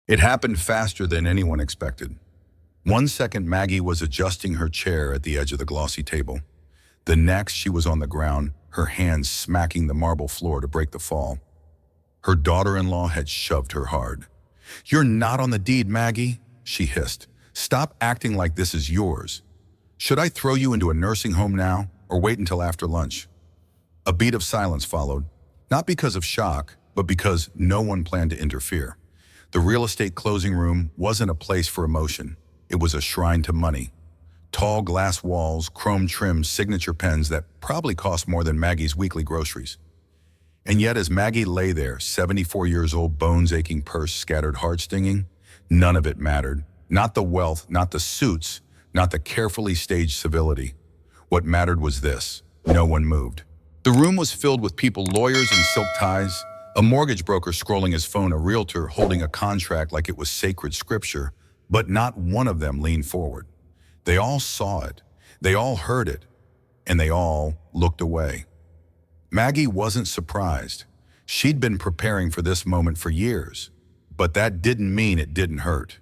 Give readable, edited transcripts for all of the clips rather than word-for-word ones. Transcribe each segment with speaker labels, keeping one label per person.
Speaker 1: It happened faster than anyone expected. 1 second, Maggie was adjusting her chair at the edge of the glossy table. The next, she was on the ground, her hands smacking the marble floor to break the fall. Her daughter-in-law had shoved her hard. "You're not on the deed, Maggie," she hissed. "Stop acting like this is yours. Should I throw you into a nursing home now, or wait until after lunch?" A beat of silence followed, not because of shock, but because no one planned to interfere. The real estate closing room wasn't a place for emotion. It was a shrine to money. Tall glass walls, chrome-trimmed signature pens that probably cost more than Maggie's weekly groceries. And yet, as Maggie lay there, 74 years old, bones-aching, purse scattered, heart-stinging, none of it mattered. Not the wealth, not the suits, not the carefully staged civility. What mattered was this: no one moved. The room was filled with people, lawyers in silk ties, a mortgage broker scrolling his phone, a realtor holding a contract like it was sacred scripture, but not one of them leaned forward. They all saw it, they all heard it, and they all looked away. Maggie wasn't surprised. She'd been preparing for this moment for years, but that didn't mean it didn't hurt.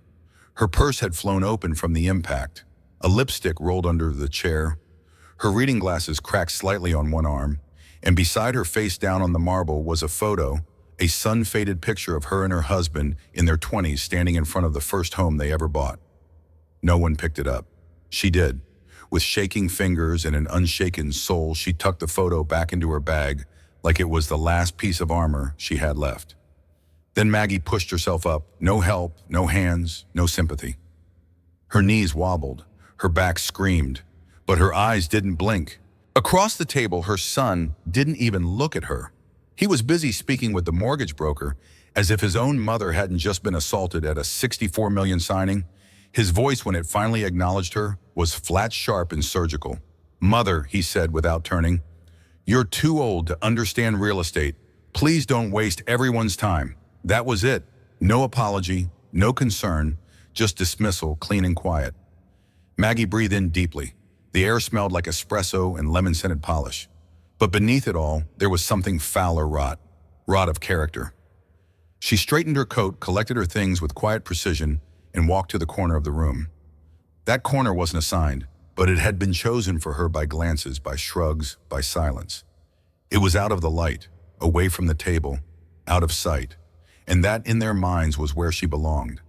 Speaker 1: Her purse had flown open from the impact. A lipstick rolled under the chair. Her reading glasses cracked slightly on one arm, and beside her, face down on the marble, was a photo, a sun-faded picture of her and her husband in their 20s standing in front of the first home they ever bought. No one picked it up. She did. With shaking fingers and an unshaken soul, she tucked the photo back into her bag like it was the last piece of armor she had left. Then Maggie pushed herself up. No help, no hands, no sympathy. Her knees wobbled, her back screamed, but her eyes didn't blink. Across the table, her son didn't even look at her. He was busy speaking with the mortgage broker, as if his own mother hadn't just been assaulted at a $64 million signing. His voice, when it finally acknowledged her, was flat, sharp, and surgical. "Mother," he said without turning, "you're too old to understand real estate. Please don't waste everyone's time." That was it. No apology, no concern, just dismissal, clean and quiet. Maggie breathed in deeply. The air smelled like espresso and lemon-scented polish. But beneath it all, there was something foul or rot of character. She straightened her coat, collected her things with quiet precision, and walked to the corner of the room. That corner wasn't assigned, but it had been chosen for her by glances, by shrugs, by silence. It was out of the light, away from the table, out of sight, and that in their minds was where she belonged.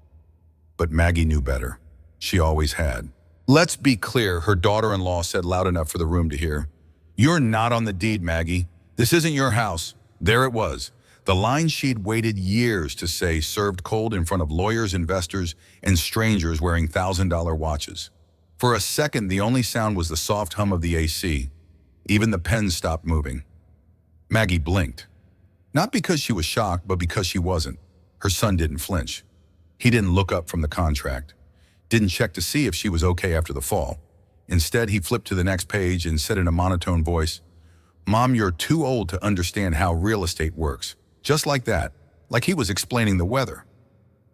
Speaker 1: But Maggie knew better. She always had. "Let's be clear," her daughter-in-law said loud enough for the room to hear. "You're not on the deed, Maggie. This isn't your house." There it was. The line she'd waited years to say, served cold in front of lawyers, investors, and strangers wearing $1,000 watches. For a second, the only sound was the soft hum of the AC. Even the pen stopped moving. Maggie blinked. Not because she was shocked, but because she wasn't. Her son didn't flinch. He didn't look up from the contract. Didn't check to see if she was okay after the fall. Instead, he flipped to the next page and said in a monotone voice, "Mom, you're too old to understand how real estate works." Just like that, like he was explaining the weather.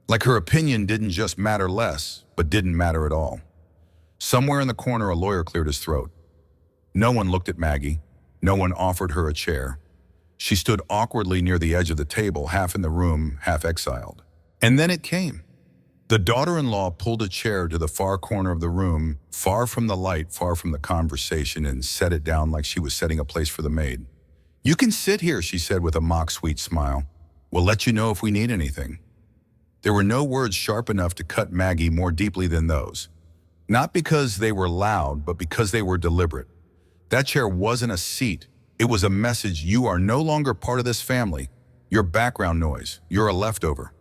Speaker 1: Like her opinion didn't just matter less, but didn't matter at all. Somewhere in the corner, a lawyer cleared his throat. No one looked at Maggie. No one offered her a chair. She stood awkwardly near the edge of the table, half in the room, half exiled. And then it came. The daughter-in-law pulled a chair to the far corner of the room, far from the light, far from the conversation, and set it down like she was setting a place for the maid. "You can sit here," she said with a mock-sweet smile. "We'll let you know if we need anything." There were no words sharp enough to cut Maggie more deeply than those. Not because they were loud, but because they were deliberate. That chair wasn't a seat. It was a message: you are no longer part of this family. You're background noise. You're a leftover.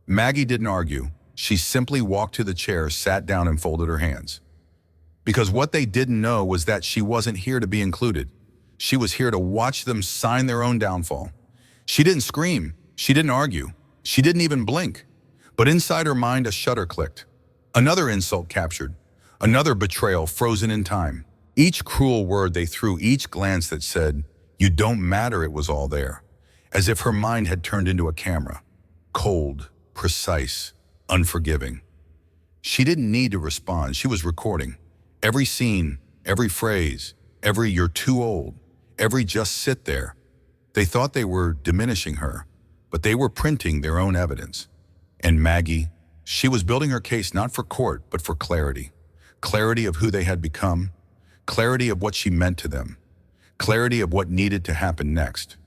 Speaker 1: Maggie didn't argue. She simply walked to the chair, sat down, and folded her hands. Because what they didn't know was that she wasn't here to be included. She was here to watch them sign their own downfall. She didn't scream. She didn't argue. She didn't even blink. But inside her mind, a shutter clicked. Another insult captured. Another betrayal frozen in time. Each cruel word they threw, each glance that said, "You don't matter," it was all there. As if her mind had turned into a camera. Cold, precise, unforgiving. She didn't need to respond. She was recording. Every scene, every phrase, every "you're too old," every "just sit there." They thought they were diminishing her, but they were printing their own evidence. And Maggie, she was building her case not for court, but for clarity. Clarity of who they had become, clarity of what she meant to them, clarity of what needed to happen next.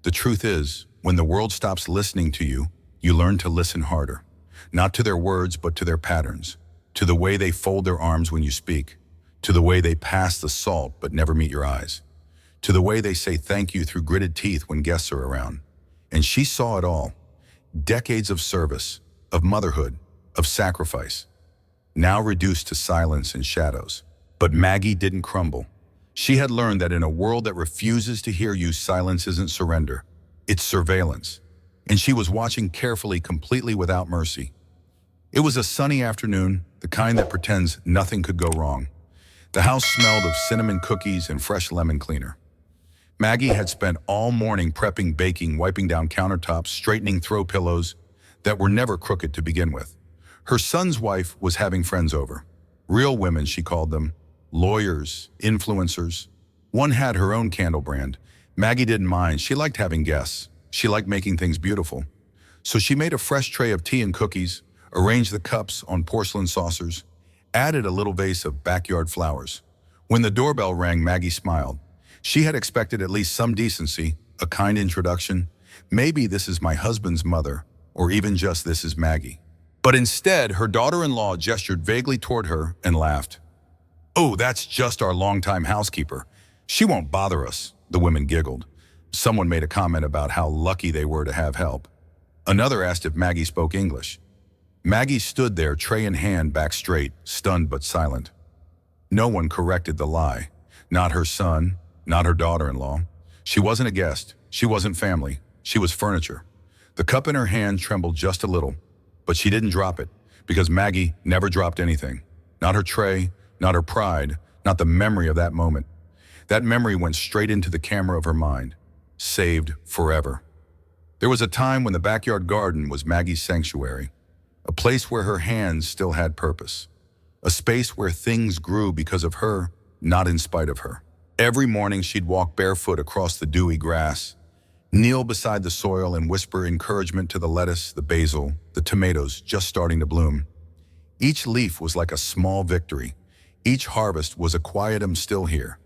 Speaker 1: The truth is, when the world stops listening to you, you learn to listen harder. Not to their words, but to their patterns, to the way they fold their arms when you speak, to the way they pass the salt but never meet your eyes, to the way they say thank you through gritted teeth when guests are around. And she saw it all. Decades of service, of motherhood, of sacrifice, now reduced to silence and shadows. But Maggie didn't crumble. She had learned that in a world that refuses to hear you, silence isn't surrender, it's surveillance. And she was watching carefully, completely without mercy. It was a sunny afternoon, the kind that pretends nothing could go wrong. The house smelled of cinnamon cookies and fresh lemon cleaner. Maggie had spent all morning prepping, baking, wiping down countertops, straightening throw pillows that were never crooked to begin with. Her son's wife was having friends over. Real women, she called them. Lawyers, influencers. One had her own candle brand. Maggie didn't mind. She liked having guests. She liked making things beautiful. So she made a fresh tray of tea and cookies, arranged the cups on porcelain saucers, added a little vase of backyard flowers. When the doorbell rang, Maggie smiled. She had expected at least some decency, a kind introduction. Maybe this is my husband's mother, or even just this is Maggie. But instead, her daughter-in-law gestured vaguely toward her and laughed. "Oh, that's just our longtime housekeeper. She won't bother us," the women giggled. Someone made a comment about how lucky they were to have help. Another asked if Maggie spoke English. Maggie stood there, tray in hand, back straight, stunned but silent. No one corrected the lie. Not her son, not her daughter-in-law. She wasn't a guest. She wasn't family. She was furniture. The cup in her hand trembled just a little, but she didn't drop it, because Maggie never dropped anything. Not her tray, not her pride, not the memory of that moment. That memory went straight into the camera of her mind, saved forever. There was a time when the backyard garden was Maggie's sanctuary, a place where her hands still had purpose, a space where things grew because of her, not in spite of her. Every morning she'd walk barefoot across the dewy grass, kneel beside the soil and whisper encouragement to the lettuce, the basil, the tomatoes just starting to bloom. Each leaf was like a small victory. Each harvest was a quiet "I'm still here."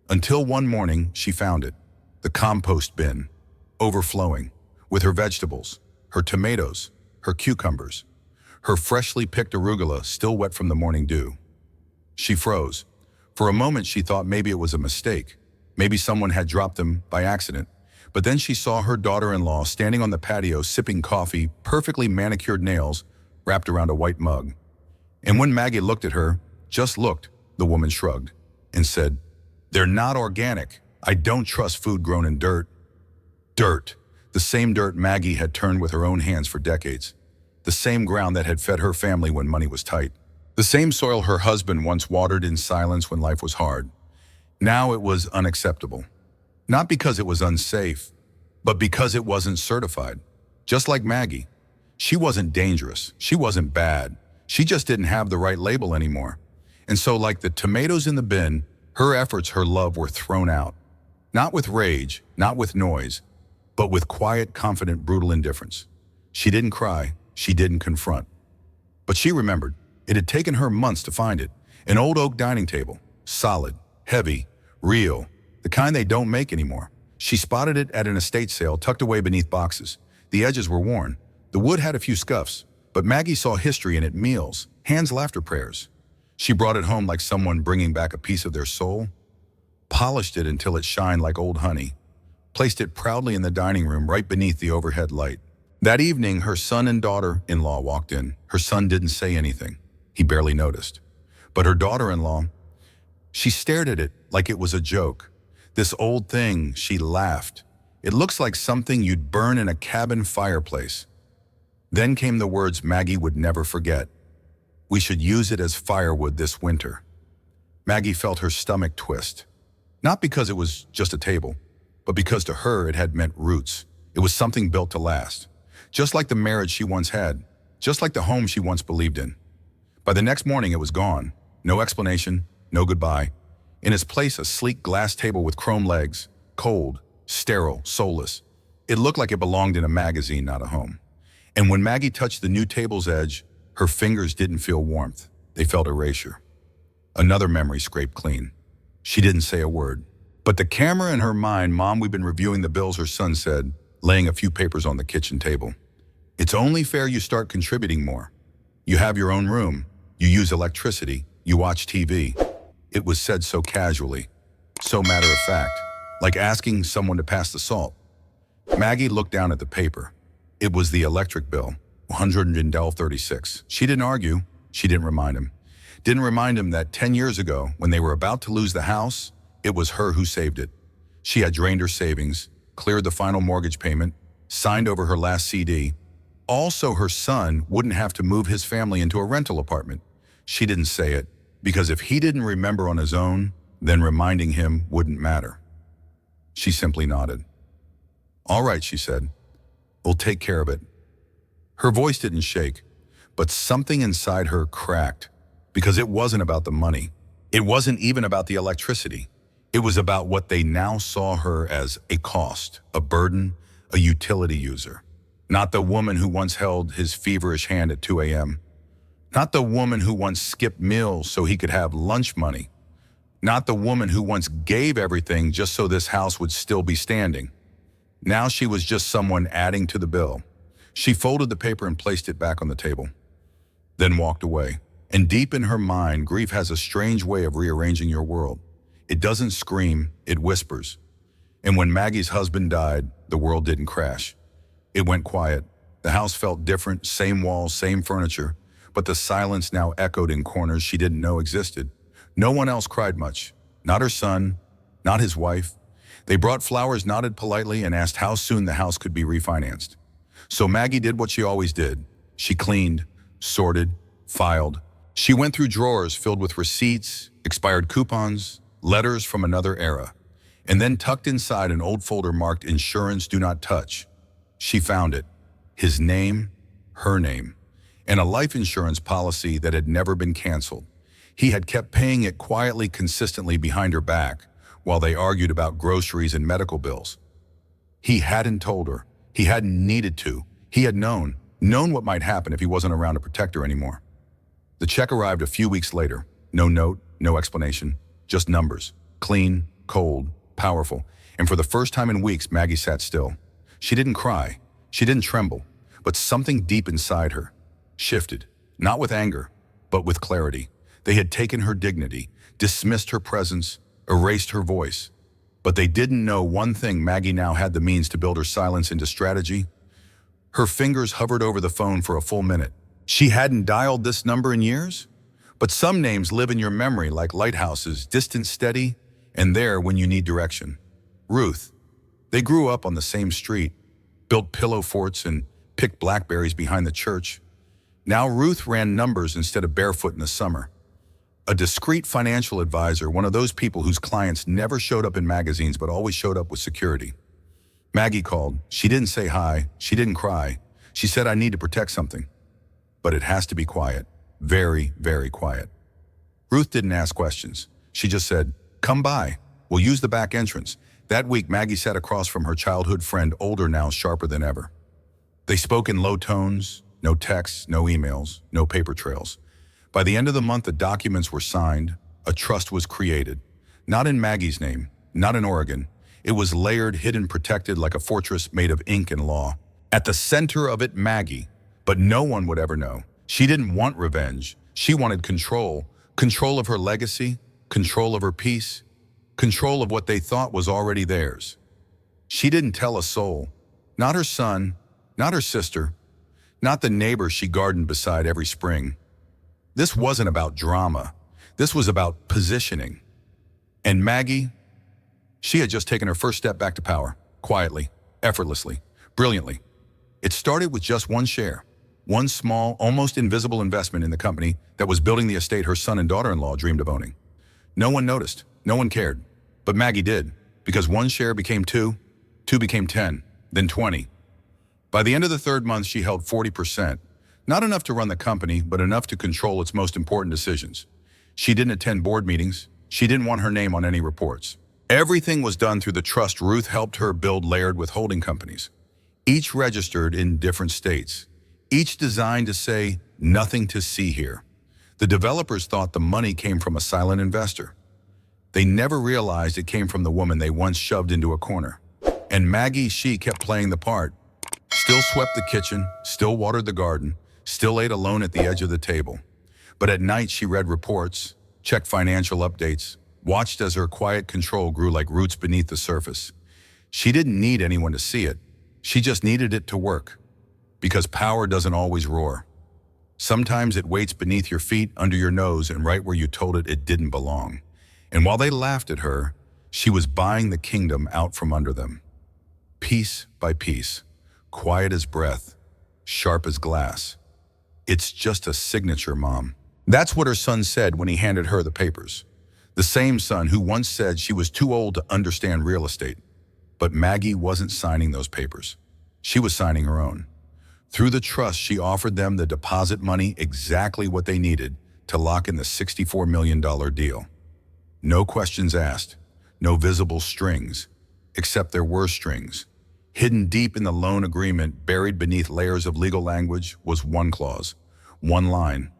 Speaker 1: Until one morning she found it, the compost bin, overflowing, with her vegetables, her tomatoes, her cucumbers, her freshly picked arugula still wet from the morning dew. She froze. For a moment she thought maybe it was a mistake. Maybe someone had dropped them by accident. But then she saw her daughter-in-law standing on the patio sipping coffee, perfectly manicured nails wrapped around a white mug. And when Maggie looked at her, just looked, the woman shrugged and said, "They're not organic. I don't trust food grown in dirt." Dirt. The same dirt Maggie had turned with her own hands for decades. The same ground that had fed her family when money was tight. The same soil her husband once watered in silence when life was hard. Now it was unacceptable. Not because it was unsafe, but because it wasn't certified. Just like Maggie. She wasn't dangerous. She wasn't bad. She just didn't have the right label anymore. And so, like the tomatoes in the bin, her efforts, her love were thrown out. Not with rage, not with noise, but with quiet, confident, brutal indifference. She didn't cry. She didn't confront. But she remembered. It had taken her months to find it. An old oak dining table. Solid, heavy, real. The kind they don't make anymore. She spotted it at an estate sale, tucked away beneath boxes. The edges were worn. The wood had a few scuffs, but Maggie saw history in it: meals, hands, laughter, prayers. She brought it home like someone bringing back a piece of their soul, polished it until it shined like old honey, placed it proudly in the dining room right beneath the overhead light. That evening, her son and daughter-in-law walked in. Her son didn't say anything. He barely noticed. But her daughter-in-law, she stared at it like it was a joke. This old thing, she laughed. It looks like something you'd burn in a cabin fireplace. Then came the words Maggie would never forget. "We should use it as firewood this winter." Maggie felt her stomach twist. Not because it was just a table, but because to her it had meant roots. It was something built to last. Just like the marriage she once had. Just like the home she once believed in. By the next morning it was gone. No explanation, no goodbye. In its place, a sleek glass table with chrome legs, cold, sterile, soulless. It looked like it belonged in a magazine, not a home. And when Maggie touched the new table's edge, her fingers didn't feel warmth. They felt erasure. Another memory scraped clean. She didn't say a word. But the camera in her mind, "Mom, we've been reviewing the bills," her son said, laying a few papers on the kitchen table. "It's only fair you start contributing more. You have your own room. You use electricity. You watch TV." It was said so casually, so matter of fact, like asking someone to pass the salt. Maggie looked down at the paper. It was the electric bill, $136. She didn't argue. She didn't remind him. Didn't remind him that 10 years ago, when they were about to lose the house, it was her who saved it. She had drained her savings, cleared the final mortgage payment, signed over her last CD. Also, her son wouldn't have to move his family into a rental apartment. She didn't say it, because if he didn't remember on his own, then reminding him wouldn't matter. She simply nodded. "All right," she said. "We'll take care of it." Her voice didn't shake, but something inside her cracked, because it wasn't about the money. It wasn't even about the electricity. It was about what they now saw her as: a cost, a burden, a utility user. Not the woman who once held his feverish hand at 2 a.m. Not the woman who once skipped meals so he could have lunch money. Not the woman who once gave everything just so this house would still be standing. Now she was just someone adding to the bill. She folded the paper and placed it back on the table, then walked away. And deep in her mind, grief has a strange way of rearranging your world. It doesn't scream, it whispers. And when Maggie's husband died, the world didn't crash. It went quiet. The house felt different, same walls, same furniture, but the silence now echoed in corners she didn't know existed. No one else cried much. Not her son, not his wife. They brought flowers, nodded politely, and asked how soon the house could be refinanced. So Maggie did what she always did. She cleaned, sorted, filed. She went through drawers filled with receipts, expired coupons, letters from another era, and then tucked inside an old folder marked "Insurance Do Not Touch." She found it. His name, her name, and a life insurance policy that had never been canceled. He had kept paying it quietly, consistently behind her back while they argued about groceries and medical bills. He hadn't told her. He hadn't needed to. He had known what might happen if he wasn't around to protect her anymore. The check arrived a few weeks later. No note, no explanation, just numbers. Clean, cold, powerful. And for the first time in weeks, Maggie sat still. She didn't cry. She didn't tremble. But something deep inside her shifted, not with anger, but with clarity. They had taken her dignity, dismissed her presence, erased her voice. But they didn't know one thing: Maggie now had the means to build her silence into strategy. Her fingers hovered over the phone for a full minute. She hadn't dialed this number in years, but some names live in your memory like lighthouses, distant, steady, and there when you need direction. Ruth. They grew up on the same street, built pillow forts and picked blackberries behind the church. Now Ruth ran numbers instead of barefoot in the summer. A discreet financial advisor, one of those people whose clients never showed up in magazines but always showed up with security. Maggie called. She didn't say hi. She didn't cry. She said, "I need to protect something. But it has to be quiet. Very, very quiet." Ruth didn't ask questions. She just said, "Come by. We'll use the back entrance." That week, Maggie sat across from her childhood friend, older now, sharper than ever. They spoke in low tones, no texts, no emails, no paper trails. By the end of the month, the documents were signed. A trust was created. Not in Maggie's name, not in Oregon. It was layered, hidden, protected like a fortress made of ink and law. At the center of it, Maggie. But no one would ever know. She didn't want revenge. She wanted control. Control of her legacy, control of her peace, control of what they thought was already theirs. She didn't tell a soul. Not her son, not her sister, not the neighbor she gardened beside every spring. This wasn't about drama. This was about positioning. And Maggie, she had just taken her first step back to power, quietly, effortlessly, brilliantly. It started with just one share, one small, almost invisible investment in the company that was building the estate her son and daughter-in-law dreamed of owning. No one noticed, no one cared, but Maggie did, because one share became two became 10, then 20. By the end of the third month, she held 40%. Not enough to run the company, but enough to control its most important decisions. She didn't attend board meetings. She didn't want her name on any reports. Everything was done through the trust Ruth helped her build, layered with holding companies, each registered in different states, each designed to say, "Nothing to see here." The developers thought the money came from a silent investor. They never realized it came from the woman they once shoved into a corner. And Maggie, she kept playing the part. Still swept the kitchen, still watered the garden, still ate alone at the edge of the table. But at night she read reports, checked financial updates, watched as her quiet control grew like roots beneath the surface. She didn't need anyone to see it. She just needed it to work. Because power doesn't always roar. Sometimes it waits beneath your feet, under your nose, and right where you told it it didn't belong. And while they laughed at her, she was buying the kingdom out from under them. Piece by piece, quiet as breath, sharp as glass. "It's just a signature, Mom." That's what her son said when he handed her the papers. The same son who once said she was too old to understand real estate. But Maggie wasn't signing those papers. She was signing her own. Through the trust, she offered them the deposit money, exactly what they needed to lock in the $64 million deal. No questions asked, no visible strings, except there were strings. Hidden deep in the loan agreement, buried beneath layers of legal language, was one clause, one line.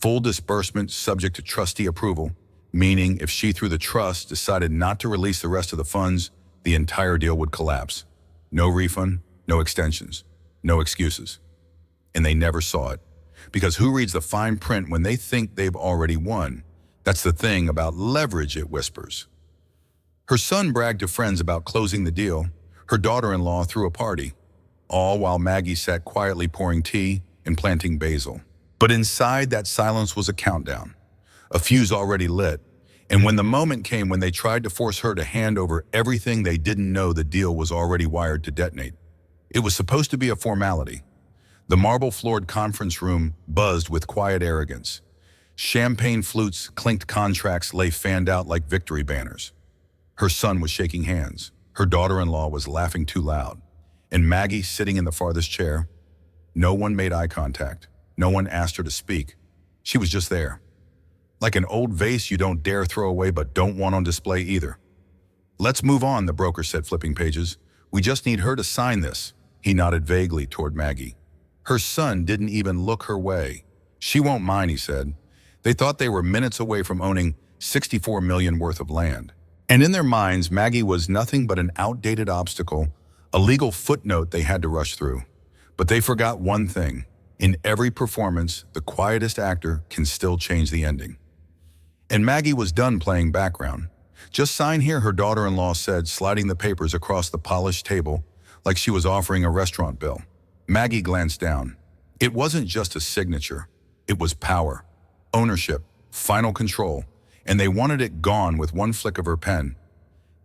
Speaker 1: Full disbursement subject to trustee approval, meaning if she, through the trust, decided not to release the rest of the funds, the entire deal would collapse. No refund, no extensions, no excuses. And they never saw it. Because who reads the fine print when they think they've already won? That's the thing about leverage, it whispers. Her son bragged to friends about closing the deal. Her daughter-in-law threw a party, all while Maggie sat quietly pouring tea and planting basil. But inside that silence was a countdown, a fuse already lit. And when the moment came when they tried to force her to hand over everything, they didn't know the deal was already wired to detonate. It was supposed to be a formality. The marble-floored conference room buzzed with quiet arrogance. Champagne flutes, clinked contracts lay fanned out like victory banners. Her son was shaking hands. Her daughter-in-law was laughing too loud. And Maggie, sitting in the farthest chair, no one made eye contact. No one asked her to speak. She was just there. Like an old vase you don't dare throw away but don't want on display either. "Let's move on," the broker said, flipping pages. "We just need her to sign this." He nodded vaguely toward Maggie. Her son didn't even look her way. "She won't mind," he said. They thought they were minutes away from owning $64 million worth of land. And in their minds, Maggie was nothing but an outdated obstacle, a legal footnote they had to rush through. But they forgot one thing. In every performance, the quietest actor can still change the ending. And Maggie was done playing background. "Just sign here," her daughter-in-law said, sliding the papers across the polished table like she was offering a restaurant bill. Maggie glanced down. It wasn't just a signature. It was power, ownership, final control, and they wanted it gone with one flick of her pen.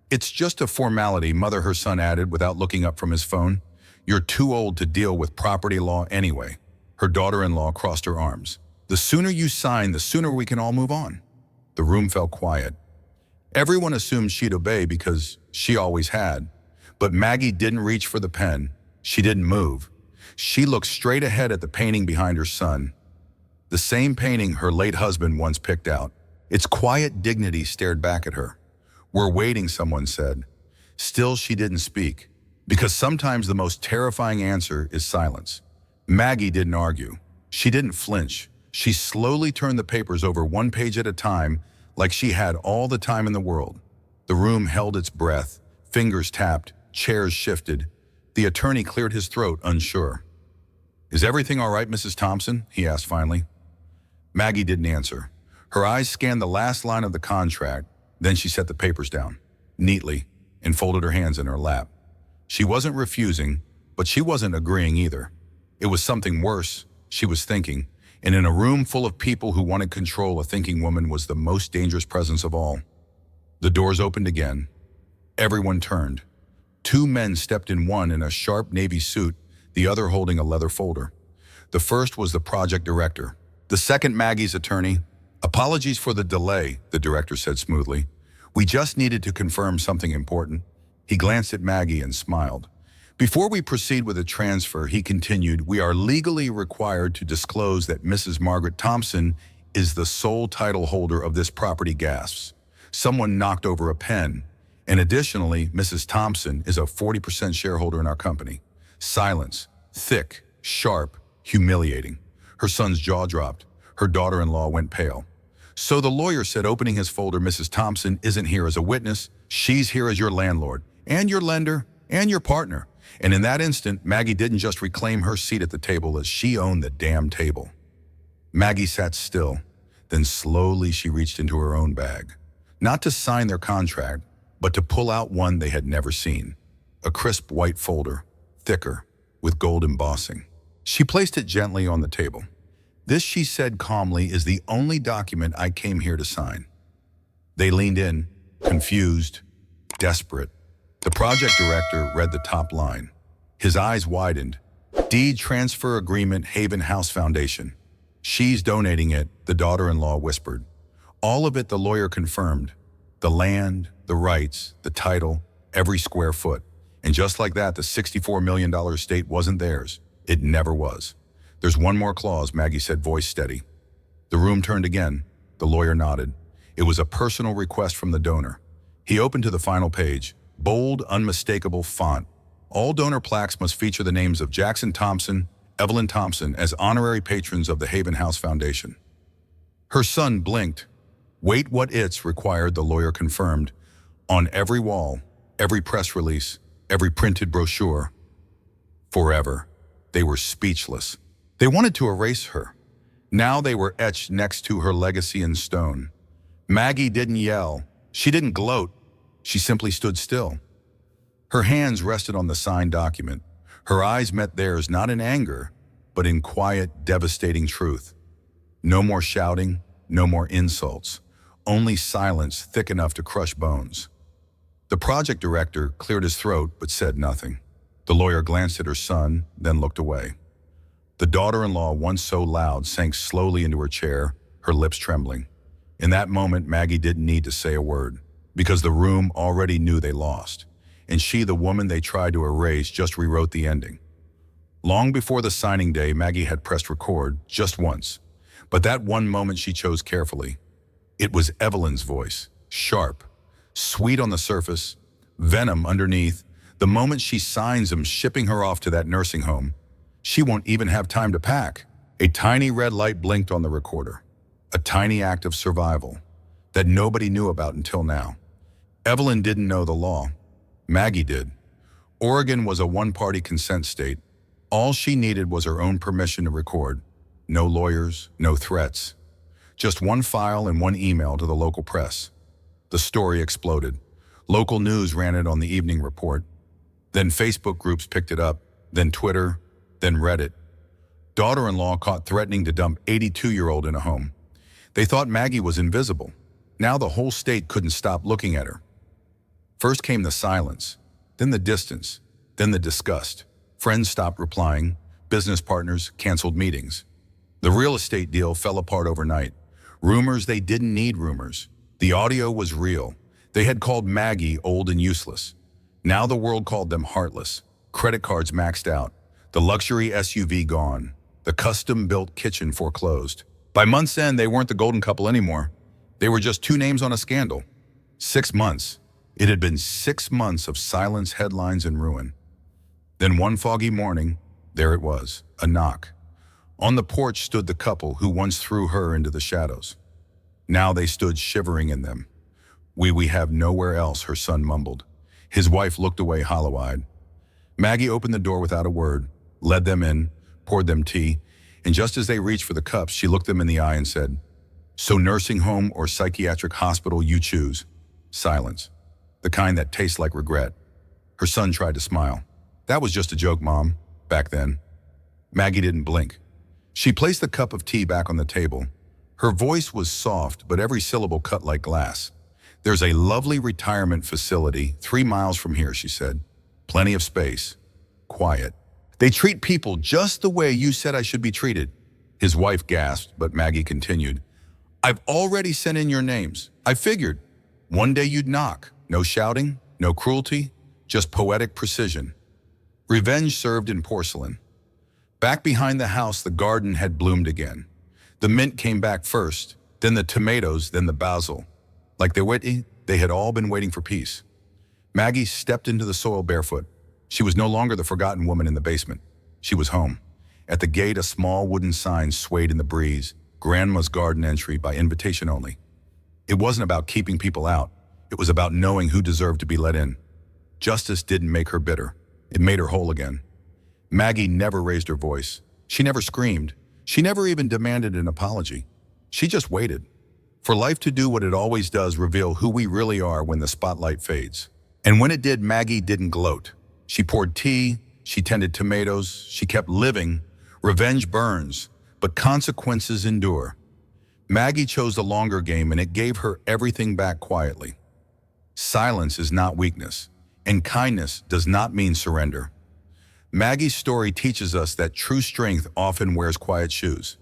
Speaker 1: "It's just a formality," her son added without looking up from his phone. "You're too old to deal with property law anyway." Her daughter-in-law crossed her arms. "The sooner you sign, the sooner we can all move on." The room fell quiet. Everyone assumed she'd obey because she always had. But Maggie didn't reach for the pen. She didn't move. She looked straight ahead at the painting behind her son. The same painting her late husband once picked out. Its quiet dignity stared back at her. "We're waiting," someone said. Still, she didn't speak. Because sometimes the most terrifying answer is silence. Maggie didn't argue. She didn't flinch. She slowly turned the papers over one page at a time, like she had all the time in the world. The room held its breath. Fingers tapped. Chairs shifted. The attorney cleared his throat, unsure. "Is everything all right, Mrs. Thompson?" he asked finally. Maggie didn't answer. Her eyes scanned the last line of the contract. Then she set the papers down, neatly, and folded her hands in her lap. She wasn't refusing, but she wasn't agreeing either. It was something worse, she was thinking, and in a room full of people who wanted control, a thinking woman was the most dangerous presence of all. The doors opened again. Everyone turned. Two men stepped in, one in a sharp navy suit, the other holding a leather folder. The first was the project director. The second, Maggie's attorney. "Apologies for the delay," the director said smoothly. "We just needed to confirm something important." He glanced at Maggie and smiled. "Before we proceed with the transfer," he continued, "we are legally required to disclose that Mrs. Margaret Thompson is the sole title holder of this property." Gasps. Someone knocked over a pen. "And additionally, Mrs. Thompson is a 40% shareholder in our company." Silence. Thick, sharp, Humiliating. Her son's jaw dropped. Her daughter-in-law went pale. So the lawyer said, opening his folder, Mrs. Thompson isn't here as a witness. She's here as your landlord, and your lender, and your partner. And in that instant, Maggie didn't just reclaim her seat at the table as she owned the damn table. Maggie sat still. Then slowly she reached into her own bag. Not to sign their contract, but to pull out one they had never seen. A crisp white folder, thicker, with gold embossing. She placed it gently on the table. This, she said calmly, is the only document I came here to sign. They leaned in, confused, desperate. The project director read the top line. His eyes widened. Deed Transfer Agreement, Haven House Foundation. She's donating it, the daughter-in-law whispered. All of it, the lawyer confirmed. The land, the rights, the title, every square foot. And just like that, the $64 million estate wasn't theirs. It never was. There's one more clause, Maggie said, voice steady. The room turned again. The lawyer nodded. It was a personal request from the donor. He opened to the final page. Bold, unmistakable font. All donor plaques must feature the names of Jackson Thompson, Evelyn Thompson as honorary patrons of the Haven House Foundation. Her son blinked. Wait, what it's required, the lawyer confirmed. On every wall, every press release, every printed brochure. Forever. They were speechless. They wanted to erase her. Now they were etched next to her legacy in stone. Maggie didn't yell. She didn't gloat. She simply stood still. Her hands rested on the signed document. Her eyes met theirs not in anger, but in quiet, devastating truth. No more shouting, no more insults, only silence thick enough to crush bones. The project director cleared his throat but said nothing. The lawyer glanced at her son, then looked away. The daughter-in-law, once so loud, sank slowly into her chair, her lips trembling. In that moment, Maggie didn't need to say a word, because the room already knew they lost. And she, the woman they tried to erase, just rewrote the ending. Long before the signing day, Maggie had pressed record, just once. But that one moment she chose carefully. It was Evelyn's voice, sharp, sweet on the surface, venom underneath. The moment she signs him, shipping her off to that nursing home, she won't even have time to pack. A tiny red light blinked on the recorder. A tiny act of survival that nobody knew about until now. Evelyn didn't know the law. Maggie did. Oregon was a one-party consent state. All she needed was her own permission to record. No lawyers, no threats. Just one file and one email to the local press. The story exploded. Local news ran it on the evening report. Then Facebook groups picked it up, then Twitter, then Reddit. Daughter-in-law caught threatening to dump 82-year-old in a home. They thought Maggie was invisible. Now the whole state couldn't stop looking at her. First came the silence, then the distance, then the disgust. Friends stopped replying, business partners canceled meetings. The real estate deal fell apart overnight. Rumors, they didn't need rumors. The audio was real. They had called Maggie old and useless. Now the world called them heartless. Credit cards maxed out. The luxury SUV gone. The custom-built kitchen foreclosed. By month's end, they weren't the golden couple anymore. They were just two names on a scandal. 6 months. It had been 6 months of silence, headlines, and ruin. Then one foggy morning, there it was, a knock. On the porch stood the couple who once threw her into the shadows. Now they stood shivering in them. We have nowhere else," her son mumbled. His wife looked away hollow-eyed. Maggie opened the door without a word, led them in, poured them tea, and just as they reached for the cups, she looked them in the eye and said, "So nursing home or psychiatric hospital, you choose." Silence. The kind that tastes like regret. Her son tried to smile. "That was just a joke, Mom, back then." Maggie didn't blink. She placed the cup of tea back on the table. Her voice was soft, but every syllable cut like glass. "There's a lovely retirement facility 3 miles from here," she said. "Plenty of space. Quiet. They treat people just the way you said I should be treated." His wife gasped, but Maggie continued. "I've already sent in your names. I figured. One day you'd knock. No shouting, no cruelty, just poetic precision. Revenge served in porcelain." Back behind the house, the garden had bloomed again. The mint came back first, then the tomatoes, then the basil. Like they had all been waiting for peace. Maggie stepped into the soil barefoot. She was no longer the forgotten woman in the basement. She was home. At the gate, a small wooden sign swayed in the breeze, Grandma's garden entry by invitation only. It wasn't about keeping people out. It was about knowing who deserved to be let in. Justice didn't make her bitter. It made her whole again. Maggie never raised her voice. She never screamed. She never even demanded an apology. She just waited. For life to do what it always does, reveal who we really are when the spotlight fades. And when it did, Maggie didn't gloat. She poured tea, she tended tomatoes, she kept living. Revenge burns, but consequences endure. Maggie chose the longer game, and it gave her everything back quietly. Silence is not weakness, and kindness does not mean surrender. Maggie's story teaches us that true strength often wears quiet shoes.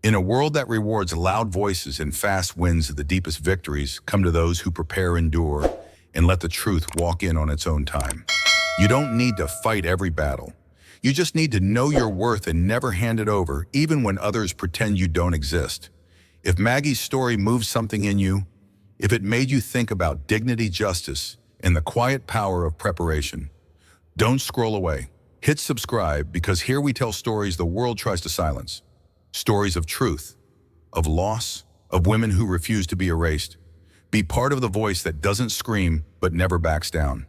Speaker 1: In a world that rewards loud voices and fast wins, the deepest victories come to those who prepare, endure, and let the truth walk in on its own time. You don't need to fight every battle. You just need to know your worth and never hand it over, even when others pretend you don't exist. If Maggie's story moved something in you, if it made you think about dignity, justice, and the quiet power of preparation, don't scroll away. Hit subscribe, because here we tell stories the world tries to silence. Stories of truth, of loss, of women who refuse to be erased. Be part of the voice that doesn't scream but never backs down.